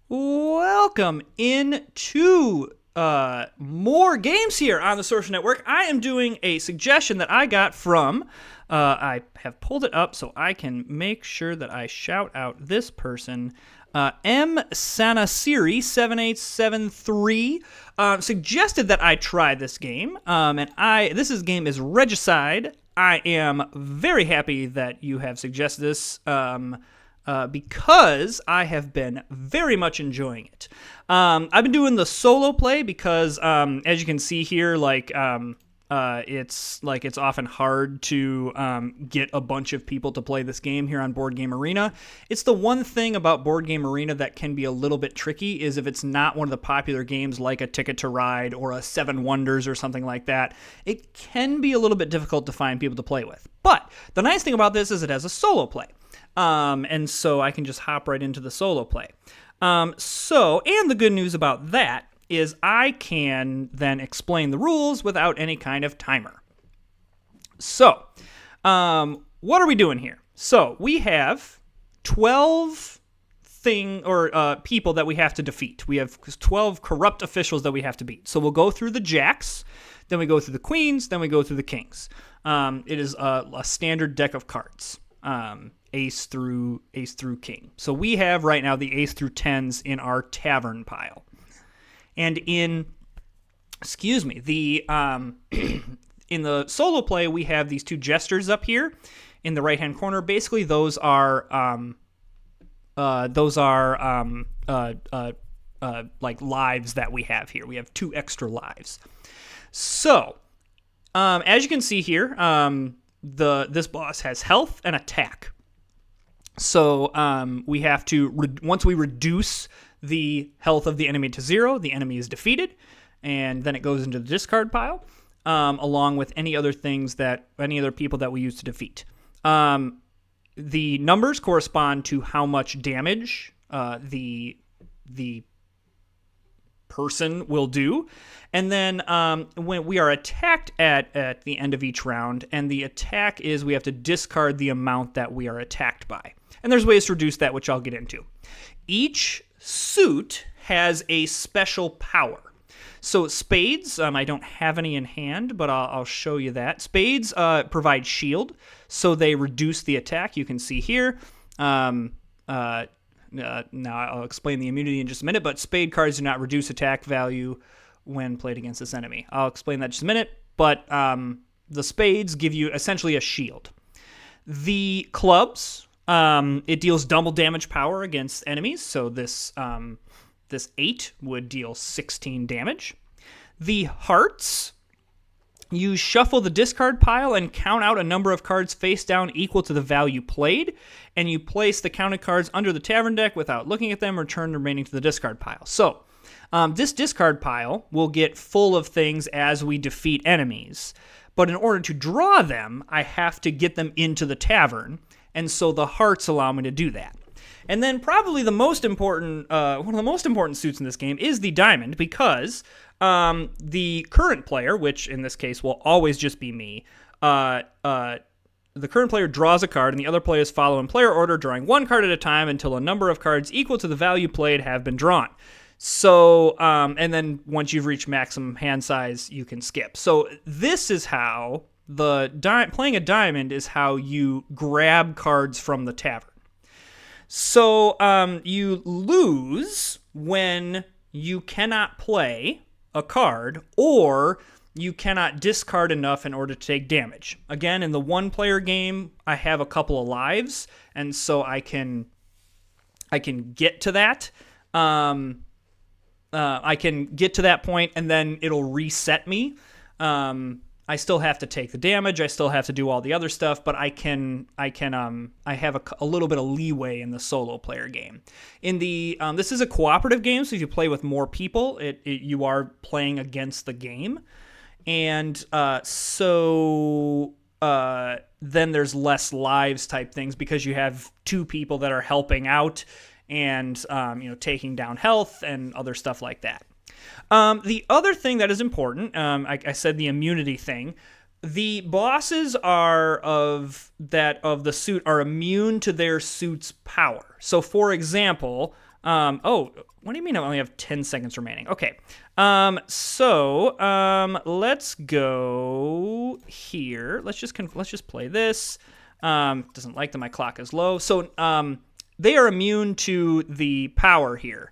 Welcome into more games here on the Social Network. I am doing a suggestion that I got from, I have pulled it up so I can make sure that I shout out this person. M. Sanasiri 7873 suggested that I try this game, this game is Regicide. I am very happy that you have suggested this. Because I have been very much enjoying it. I've been doing the solo play because, as you can see here, it's often hard to get a bunch of people to play this game here on Board Game Arena. It's the one thing about Board Game Arena that can be a little bit tricky is if it's not one of the popular games like a Ticket to Ride or a Seven Wonders or something like that, it can be a little bit difficult to find people to play with. But the nice thing about this is it has a solo play. And so I can just hop right into the solo play. And the good news about that is I can then explain the rules without any kind of timer. So, what are we doing here? So, we have 12 people that we have to defeat. We have 12 corrupt officials that we have to beat. So, we'll go through the jacks, then we go through the queens, then we go through the kings. It is a standard deck of cards. Ace through king. So we have right now the ace through tens in our tavern pile. And in in the solo play, we have these two jesters up here in the right-hand corner. Basically, those are like lives that we have here. We have 2 extra lives. So, as you can see here, this boss has health and attack. So we have to, once we reduce the health of the enemy to 0, the enemy is defeated, and then it goes into the discard pile, along with any other people that we use to defeat. The numbers correspond to how much damage the person will do. And then when we are attacked at the end of each round, and the attack is we have to discard the amount that we are attacked by. And there's ways to reduce that, which I'll get into. Each suit has a special power. So spades, I don't have any in hand, but I'll show you that. Spades provide shield, so they reduce the attack. You can see here. Now I'll explain the immunity in just a minute, but spade cards do not reduce attack value when played against this enemy. I'll explain that in just a minute, but the spades give you essentially a shield. The clubs, it deals double damage power against enemies, so this 8 would deal 16 damage. The hearts, you shuffle the discard pile and count out a number of cards face down equal to the value played, and you place the counted cards under the tavern deck without looking at them, return the remaining to the discard pile. So, this discard pile will get full of things as we defeat enemies, but in order to draw them, I have to get them into the tavern, and so the hearts allow me to do that. And then probably the most important, one of the most important suits in this game is the diamond, because the current player, which in this case will always just be me, the current player draws a card, and the other players follow in player order, drawing one card at a time until a number of cards equal to the value played have been drawn. So, and then once you've reached maximum hand size, you can skip. So this is how playing a diamond is how you grab cards from the tavern. So you lose when you cannot play a card, or you cannot discard enough in order to take damage. Again, in the one-player game, I have a couple of lives, and so I can get to that. I can get to that point, and then it'll reset me. I still have to take the damage. I still have to do all the other stuff, but I have a little bit of leeway in the solo player game. In the this is a cooperative game, so if you play with more people, you are playing against the game, and then there's less lives type things because you have 2 people that are helping out and taking down health and other stuff like that. The other thing that is important, I said the immunity thing. The bosses of the suit are immune to their suit's power. So, for example, Oh, what do you mean I only have 10 seconds remaining? Okay. Let's go here. Let's just play this. Doesn't like that my clock is low. So, they are immune to the power here.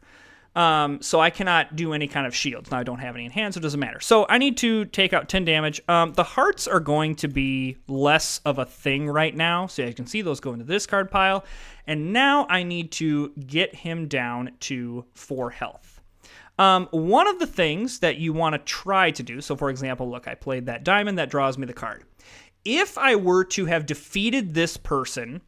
So I cannot do any kind of shields. Now I don't have any in hand, so it doesn't matter. So I need to take out 10 damage. The hearts are going to be less of a thing right now. So as you can see, those go into this card pile. And now I need to get him down to 4 health. One of the things that you want to try to do, so for example, look, I played that diamond, that draws me the card. If I were to have defeated this person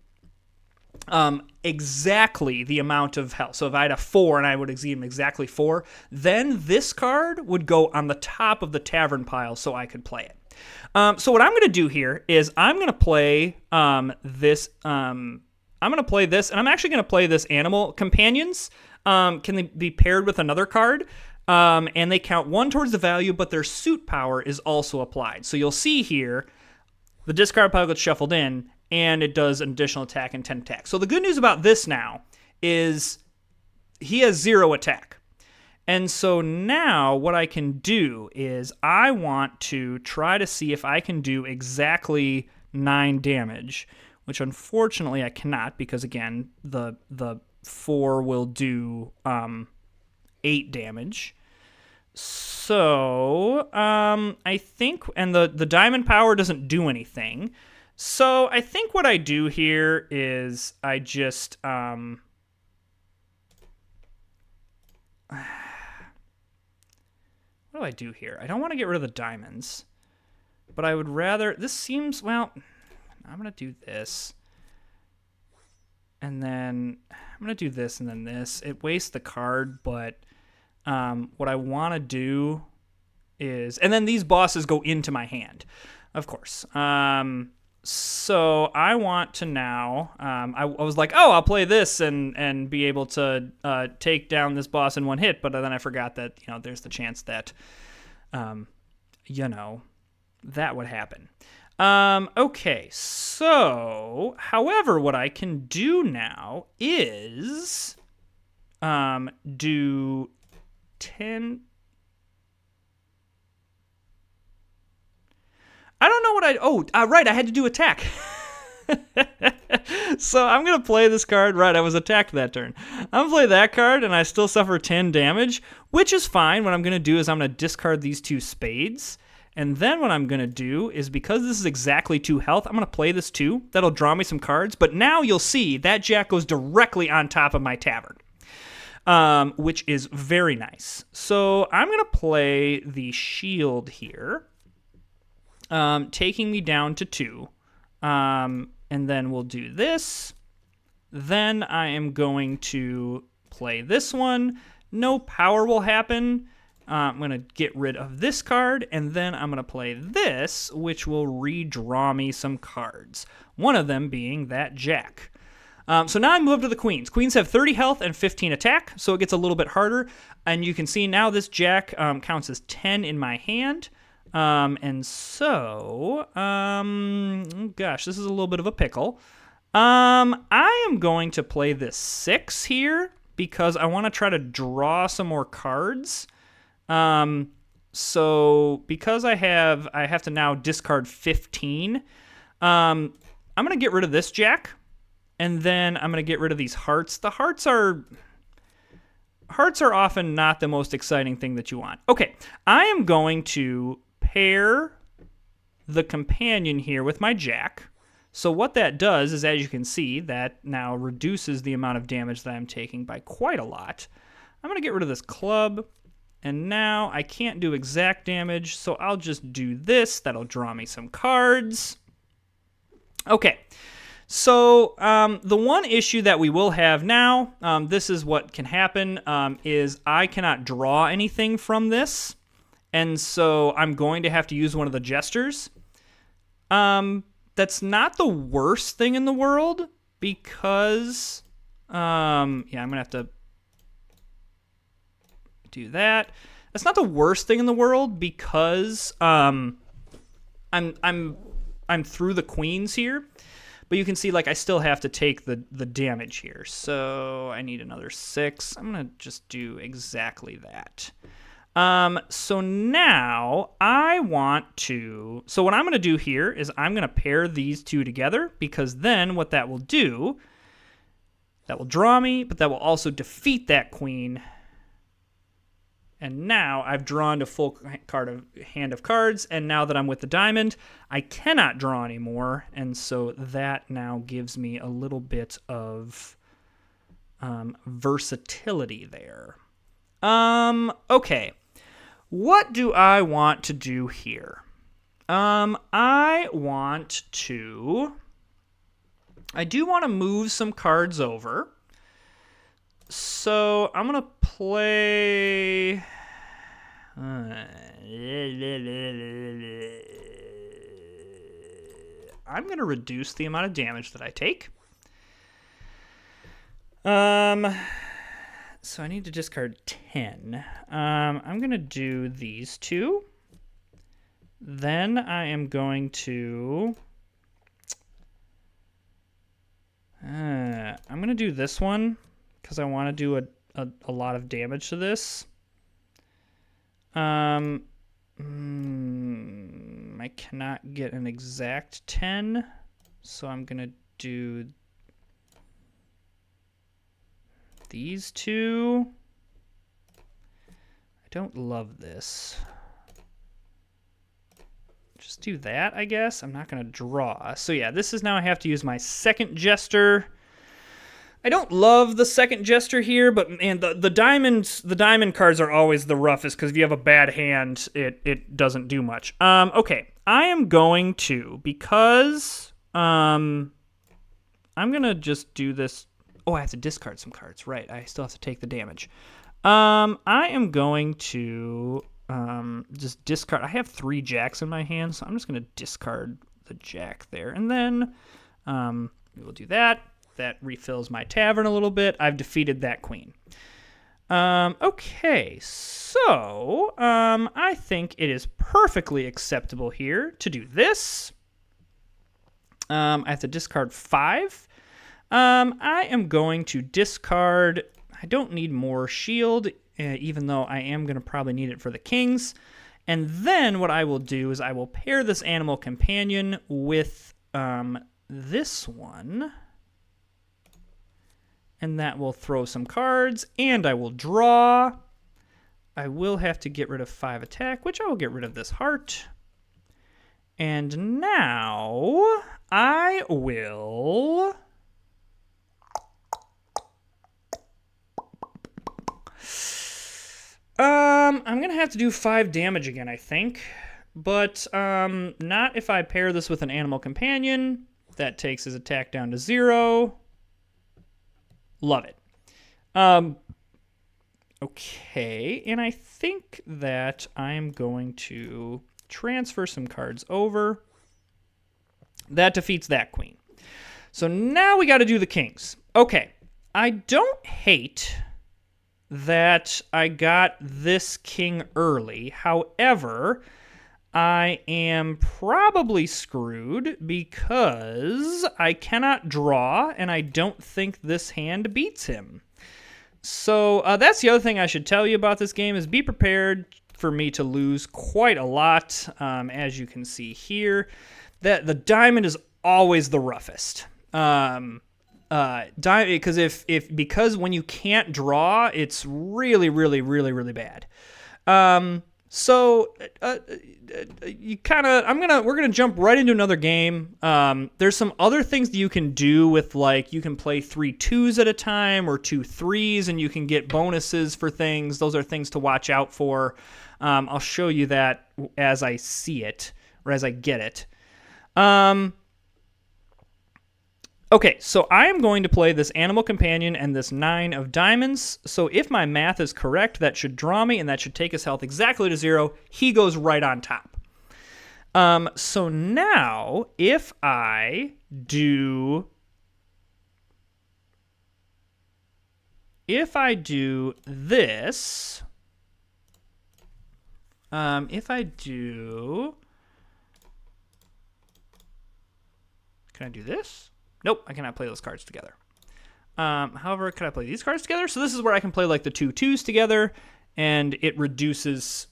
exactly the amount of health. So if I had a 4 and I would exceed him exactly 4, then this card would go on the top of the tavern pile so I could play it. So what I'm going to do here is I'm going to play this. I'm going to play this, and I'm actually going to play this animal. Companions can they be paired with another card, and they count 1 towards the value, but their suit power is also applied. So you'll see here the discard pile gets shuffled in, and it does an additional attack and 10 attack. So the good news about this now is he has 0 attack. And so now what I can do is I want to try to see if I can do exactly 9 damage, which unfortunately I cannot because, again, the 4 will do 8 damage. So I think, and the diamond power doesn't do anything. So I think what I do here is I just what do I do here? I don't want to get rid of the diamonds, but I would rather, this seems, well, I'm going to do this. And then I'm going to do this and then this. It wastes the card, but what I want to do is, and then these bosses go into my hand, of course. So I want to now, I was like, oh, I'll play this and be able to take down this boss in 1 hit, but then I forgot that, there's the chance that, that would happen. Okay, so, however, what I can do now is do 10... I don't know what right, I had to do attack. So I'm going to play this card. Right, I was attacked that turn. I'm going to play that card, and I still suffer 10 damage, which is fine. What I'm going to do is I'm going to discard these 2 spades, and then what I'm going to do is, because this is exactly 2 health, I'm going to play this 2. That'll draw me some cards, but now you'll see that jack goes directly on top of my tavern, which is very nice. So I'm going to play the shield here. Taking me down to 2. And then we'll do this. Then I am going to play this one. No power will happen. I'm going to get rid of this card, and then I'm going to play this, which will redraw me some cards. One of them being that jack. So now I move up to the queens. Queens have 30 health and 15 attack, so it gets a little bit harder. And you can see now this jack counts as 10 in my hand. And so, gosh, this is a little bit of a pickle. I am going to play this 6 here because I want to try to draw some more cards. So because I have to now discard 15. I'm going to get rid of this jack, and then I'm going to get rid of these hearts. The hearts are often not the most exciting thing that you want. Okay, I am going to pair the companion here with my jack. So what that does is, as you can see, that now reduces the amount of damage that I'm taking by quite a lot. I'm going to get rid of this club, and now I can't do exact damage, so I'll just do this. That'll draw me some cards. Okay, so the one issue that we will have now, this is what can happen, is I cannot draw anything from this. And so I'm going to have to use one of the gestures. That's not the worst thing in the world because, I'm going to have to do that. That's not the worst thing in the world because I'm through the queens here. but you can see like I still have to take the damage here. So I need another 6. I'm going to just do exactly that. So now I want to, so what I'm going to do here is I'm going to pair these two together, because then what that will do, that will draw me, but that will also defeat that queen. And now I've drawn a full hand of cards, and now that I'm with the diamond, I cannot draw anymore, and so that now gives me a little bit of versatility there. Okay. What do I want to do here? I do want to move some cards over. So I'm going to play... I'm going to reduce the amount of damage that I take. So I need to discard 10. I'm going to do these two. Then I am going to... I'm going to do this one, because I want to do a lot of damage to this. I cannot get an exact 10, so I'm going to do these two. I don't love this. Just do that, I guess. I'm not going to draw. So yeah, this is now I have to use my second Jester. I don't love the second Jester here, but man, the diamond cards are always the roughest, because if you have a bad hand, it doesn't do much. Okay, I am going to, because I'm going to just do this. Oh, I have to discard some cards. Right, I still have to take the damage. I am going to just discard. I have 3 jacks in my hand, so I'm just going to discard the jack there. And then we will do that. That refills my tavern a little bit. I've defeated that queen. Okay, so I think it is perfectly acceptable here to do this. I have to discard 5. I am going to discard... I don't need more shield, even though I am going to probably need it for the kings. And then what I will do is I will pair this animal companion with this one. And that will throw some cards, and I will draw. I will have to get rid of 5 attack, which I will get rid of this heart. And now I will... I'm going to have to do 5 damage again, I think. But not if I pair this with an animal companion. That takes his attack down to 0. Love it. Okay, and I think that I'm going to transfer some cards over. That defeats that queen. So now we got to do the kings. Okay, I don't hate that I got this king early. However, I am probably screwed because I cannot draw, and I don't think this hand beats him. So that's the other thing I should tell you about this game, is be prepared for me to lose quite a lot. As you can see here, that the diamond is always the roughest. Because when you can't draw, it's really, really, really, really bad. So we're gonna jump right into another game. There's some other things that you can do with, like, you can play 3 2s at a time or 2 3s, and you can get bonuses for things. Those are things to watch out for. I'll show you that as I see it, or as I get it. Okay, so I am going to play this animal companion and this 9 of diamonds. So if my math is correct, that should draw me, and that should take his health exactly to 0. He goes right on top. So now, if I do this, can I do this? Nope, I cannot play those cards together. However, can I play these cards together? So this is where I can play like the 2/2s together, and it reduces.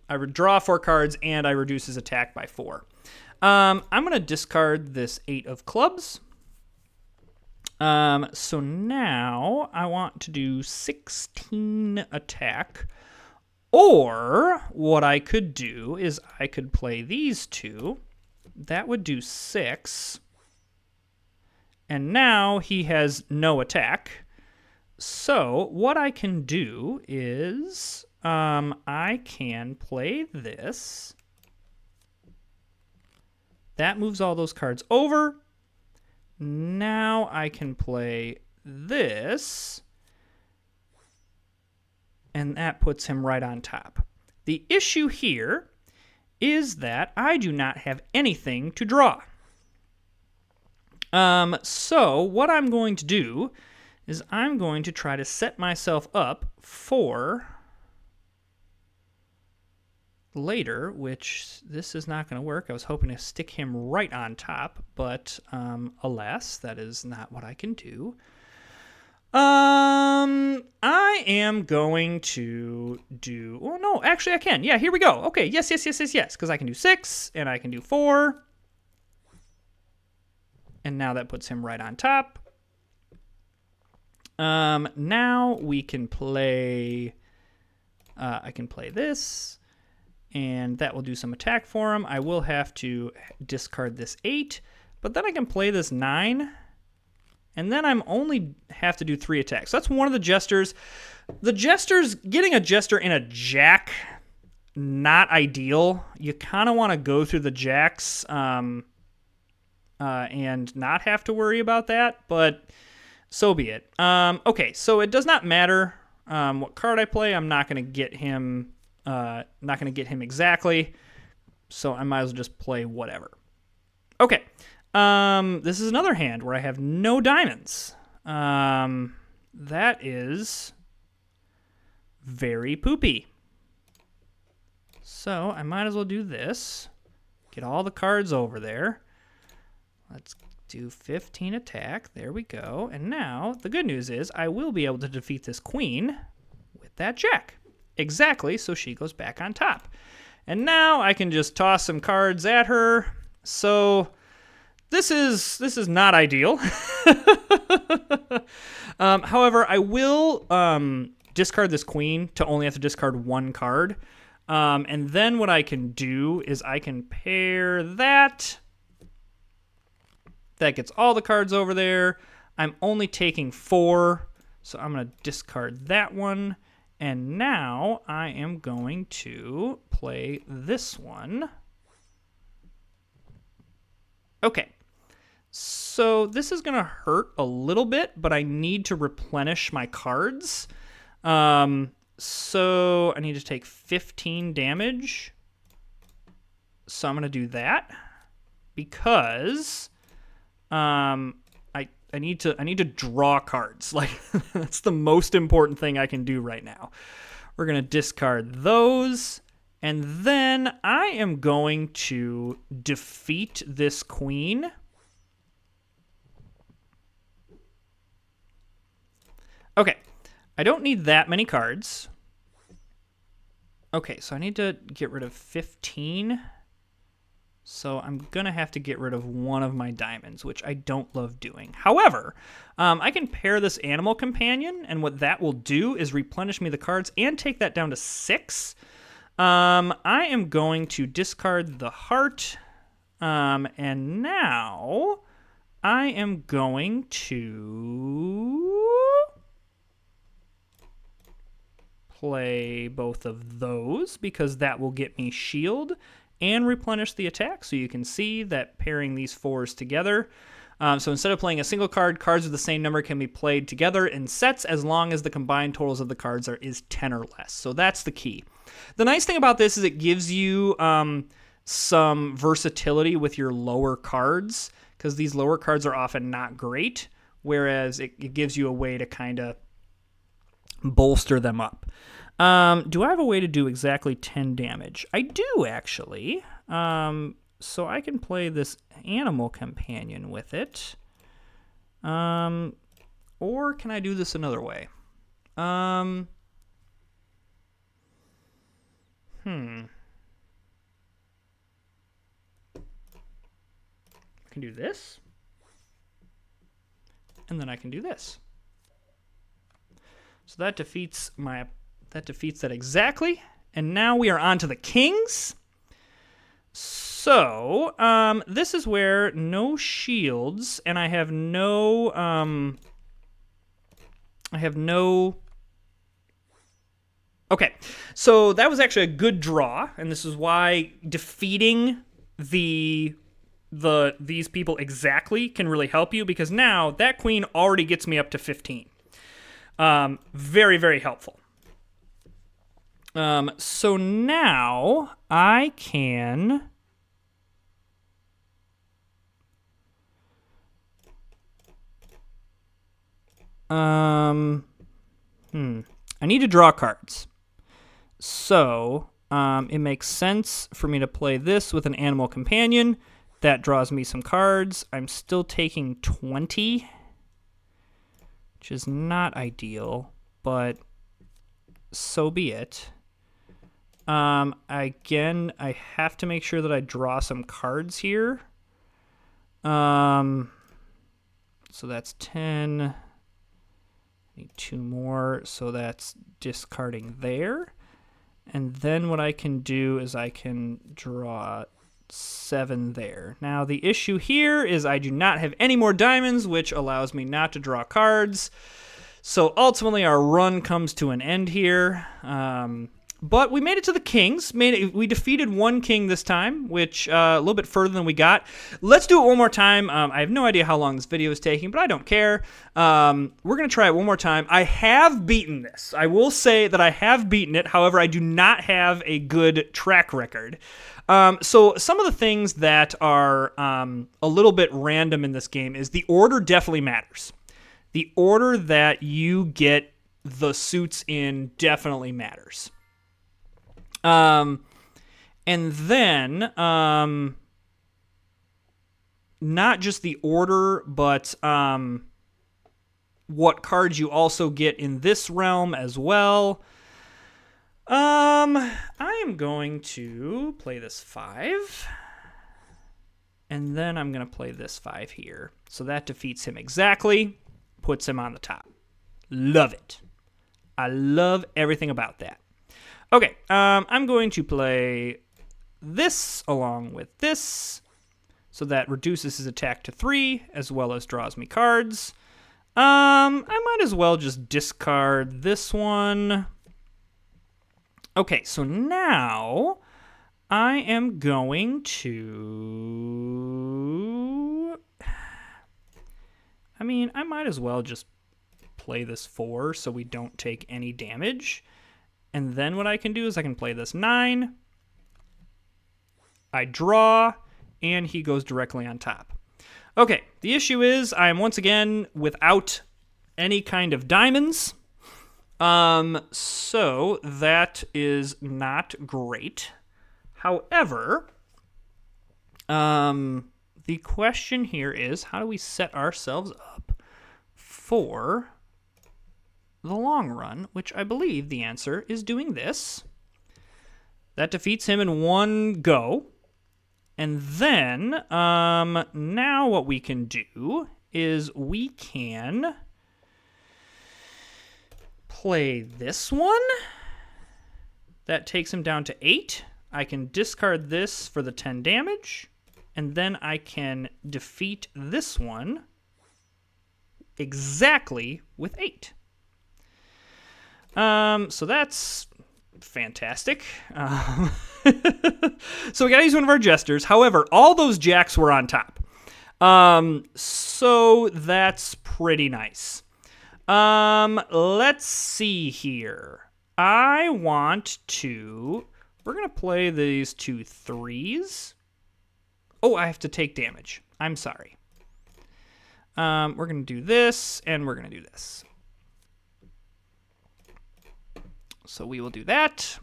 I draw 4 cards, and I reduce his attack by 4. I'm going to discard this 8 of clubs. So now I want to do 16 attack. Or what I could do is I could play these 2. That would do 6. And now he has no attack. So what I can do is I can play this. That moves all those cards over. Now I can play this. And that puts him right on top. The issue here is that I do not have anything to draw. So what I'm going to do is I'm going to try to set myself up for later, which this is not going to work. I was hoping to stick him right on top, but alas, that is not what I can do. I am going to do... Oh, no, actually I can. Yeah, here we go. Okay, yes, because I can do 6, and I can do 4. And now that puts him right on top. Now we can play... I can play this, and that will do some attack for him. I will have to discard this 8, but then I can play this 9, and then I'm only have to do 3 attacks. So that's one of the Jesters. The Jesters, getting a Jester in a Jack, not ideal. You kind of want to go through the Jacks and not have to worry about that, but so be it. Okay, so it does not matter what card I play. I'm not going to get him. Not going to get him exactly. So I might as well just play whatever. Okay. This is another hand where I have no diamonds. That is very poopy. So I might as well do this. Get all the cards over there. Let's do 15 attack. There we go. And now the good news is I will be able to defeat this queen with that jack. Exactly, so she goes back on top. And now I can just toss some cards at her. So this is not ideal. However, I will discard this queen to only have to discard 1 card. And then what I can do is I can pair that. That gets all the cards over there. I'm only taking 4, so I'm going to discard that one. And now I am going to play this one. Okay. So this is going to hurt a little bit, but I need to replenish my cards. So I need to take 15 damage. So I'm going to do that because I need to draw cards. Like that's the most important thing I can do right now. We're going to discard those, and then I am going to defeat this queen. Okay, I don't need that many cards. Okay, so I need to get rid of 15. So I'm going to have to get rid of one of my diamonds, which I don't love doing. However, I can pair this animal companion, and what that will do is replenish me the cards and take that down to 6. I am going to discard the heart, and now I am going to play both of those because that will get me shield and replenish the attack. So you can see that pairing these 4s together. So instead of playing a single card, cards with the same number can be played together in sets as long as the combined totals of the cards is 10 or less. So that's the key. The nice thing about this is it gives you some versatility with your lower cards, because these lower cards are often not great, whereas it gives you a way to kind of bolster them up. Do I have a way to do exactly 10 damage? I do, actually. So I can play this animal companion with it. Or can I do this another way? I can do this. And then I can do this. So that defeats that exactly. And now we are on to the kings. So, this is where no shields, and I have no, okay, so that was actually a good draw, and this is why defeating these people exactly can really help you, because now that queen already gets me up to 15. Very, very helpful. So now I can I need to draw cards. So it makes sense for me to play this with an animal companion. That draws me some cards. I'm still taking 20, which is not ideal, but so be it. Again, I have to make sure that I draw some cards here. So that's 10. I need 2 more, so that's discarding there. And then what I can do is I can draw 7 there. Now, the issue here is I do not have any more diamonds, which allows me not to draw cards. So ultimately, our run comes to an end here. But we made it to the kings. We defeated 1 king this time, which a little bit further than we got. Let's do it one more time. I have no idea how long this video is taking, but I don't care. We're going to try it one more time. I have beaten this. I will say that I have beaten it. However, I do not have a good track record. So some of the things that are a little bit random in this game is the order definitely matters. The order that you get the suits in definitely matters. And then, not just the order, but what cards you also get in this realm as well. I am going to play this 5. And then I'm going to play this 5 here. So that defeats him exactly, puts him on the top. Love it. I love everything about that. Okay, I'm going to play this along with this, so that reduces his attack to 3, as well as draws me cards. I might as well just discard this one. Okay, so now I am going to... I mean, I might as well just play this 4 so we don't take any damage. And then what I can do is I can play this 9. I draw, and he goes directly on top. Okay, the issue is I am once again without any kind of diamonds. So that is not great. However, the question here is, how do we set ourselves up for the long run, which I believe the answer is doing this. That defeats him in 1 go. And then, now what we can do is we can play this one. That takes him down to 8. I can discard this for the 10 damage. And then I can defeat this one exactly with 8. So that's fantastic. So we gotta use one of our jesters. However, all those jacks were on top. So that's pretty nice. Let's see here. We're gonna play these 2 3s. Oh, I have to take damage. I'm sorry. We're gonna do this, and we're gonna do this. So we will do that.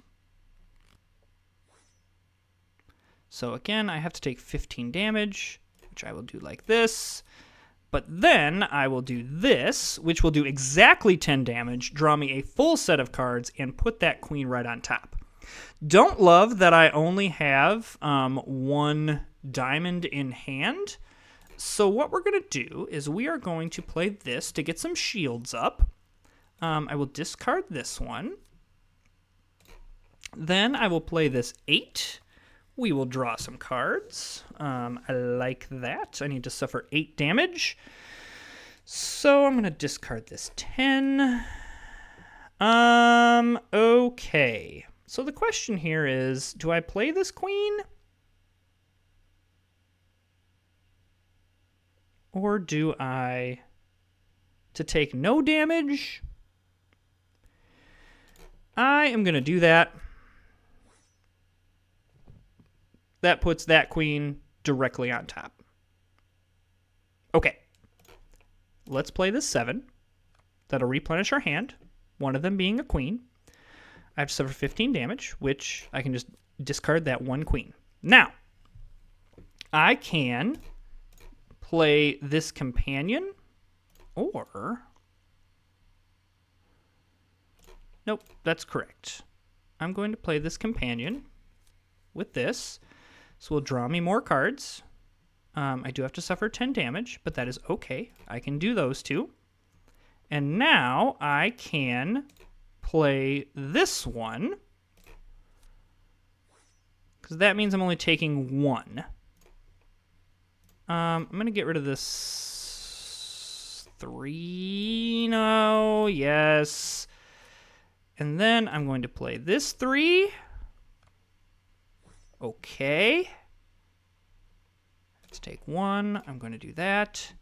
So again, I have to take 15 damage, which I will do like this. But then I will do this, which will do exactly 10 damage, draw me a full set of cards, and put that queen right on top. Don't love that I only have 1 diamond in hand. So what we're going to do is we are going to play this to get some shields up. I will discard this one. Then I will play this 8. We will draw some cards. I like that. I need to suffer 8 damage. So I'm going to discard this 10. Okay. So the question here is, do I play this queen? Or do I, to take no damage? I am going to do that. That puts that queen directly on top. Okay. Let's play this 7. That'll replenish our hand, one of them being a queen. I have to suffer 15 damage, which I can just discard that 1 queen. Now, I can play this companion, or... Nope, that's correct. I'm going to play this companion with this. So will draw me more cards. I do have to suffer 10 damage, but that is okay. I can do those 2. And now I can play this one, because that means I'm only taking 1. I'm going to get rid of this 3. No, yes. And then I'm going to play this 3. Okay. Let's take 1. I'm going to do that.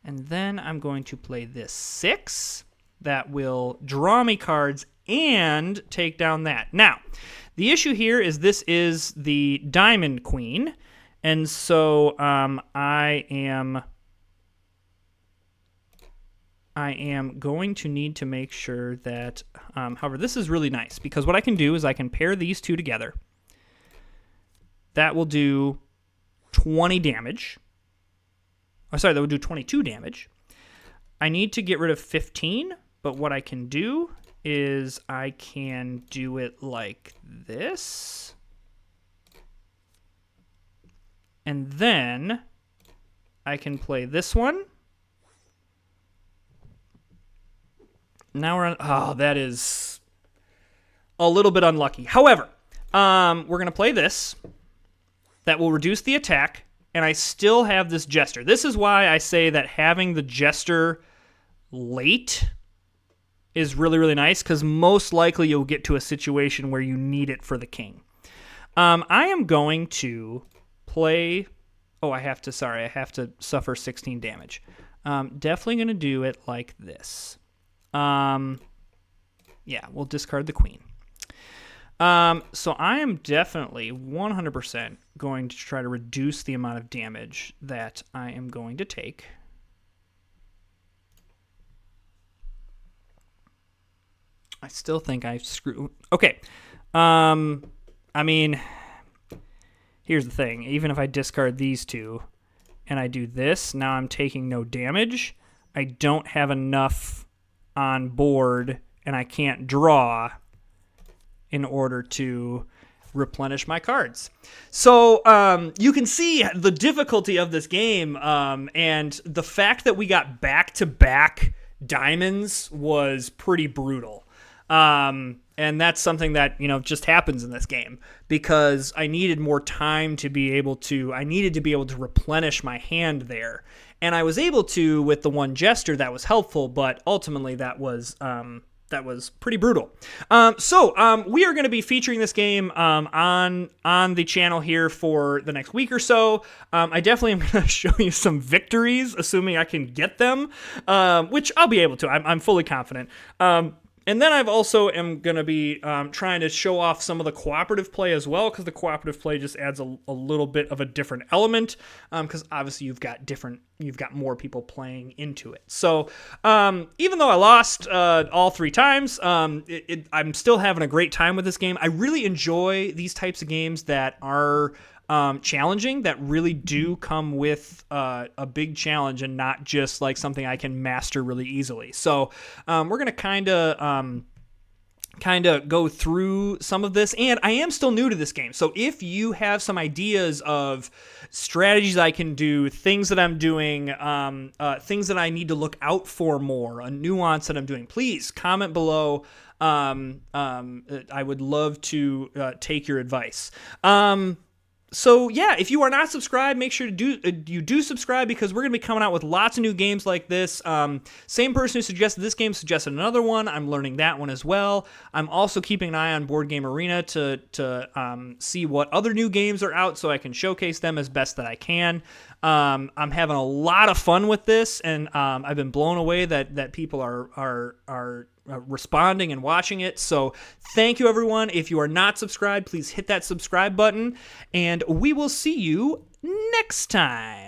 And then I'm going to play this 6. That will draw me cards and take down that. Now, the issue here is this is the Diamond Queen. And so I am going to need to make sure that, however, this is really nice, because what I can do is I can pair these 2 together. That will do 20 damage. Oh, sorry, that would do 22 damage. I need to get rid of 15, but what I can do is I can do it like this. And then I can play this one. Now we're on... Oh, that is a little bit unlucky. However, we're going to play this. That will reduce the attack, and I still have this Jester. This is why I say that having the Jester late is really, really nice, because most likely you'll get to a situation where you need it for the king. I am going to play... Oh, I have to suffer 16 damage. Definitely going to do it like this. Yeah, we'll discard the queen. So I am definitely 100% going to try to reduce the amount of damage that I am going to take. I still think I screw... Okay. I mean, here's the thing. Even if I discard these 2 and I do this, now I'm taking no damage. I don't have enough on board, and I can't draw in order to replenish my cards. So you can see the difficulty of this game, and the fact that we got back-to-back diamonds was pretty brutal. And that's something that, just happens in this game, because I needed more time to be able to replenish my hand there. And I was able to with the 1 Jester. That was helpful, but ultimately that was pretty brutal. So we are going to be featuring this game on the channel here for the next week or so. I definitely am going to show you some victories, assuming I can get them, which I'll be able to. I'm fully confident. And then I've also am going to be trying to show off some of the cooperative play as well, because the cooperative play just adds a little bit of a different element, because obviously you've got more people playing into it. So even though I lost all 3 times, I'm still having a great time with this game. I really enjoy these types of games that are challenging that really do come with a big challenge and not just like something I can master really easily. So we're gonna kind of go through some of this, and I am still new to this game, so if you have some ideas of strategies I can do, things that I'm doing, things that I need to look out for more, a nuance that I'm doing, please comment below. I would love to take your advice. So yeah, if you are not subscribed, make sure to you do subscribe, because we're going to be coming out with lots of new games like this. Same person who suggested this game suggested another one. I'm learning that one as well. I'm also keeping an eye on Board Game Arena to see what other new games are out so I can showcase them as best that I can. I'm having a lot of fun with this, and I've been blown away that people are responding and watching it. So thank you, everyone. If you are not subscribed, please hit that subscribe button, and we will see you next time.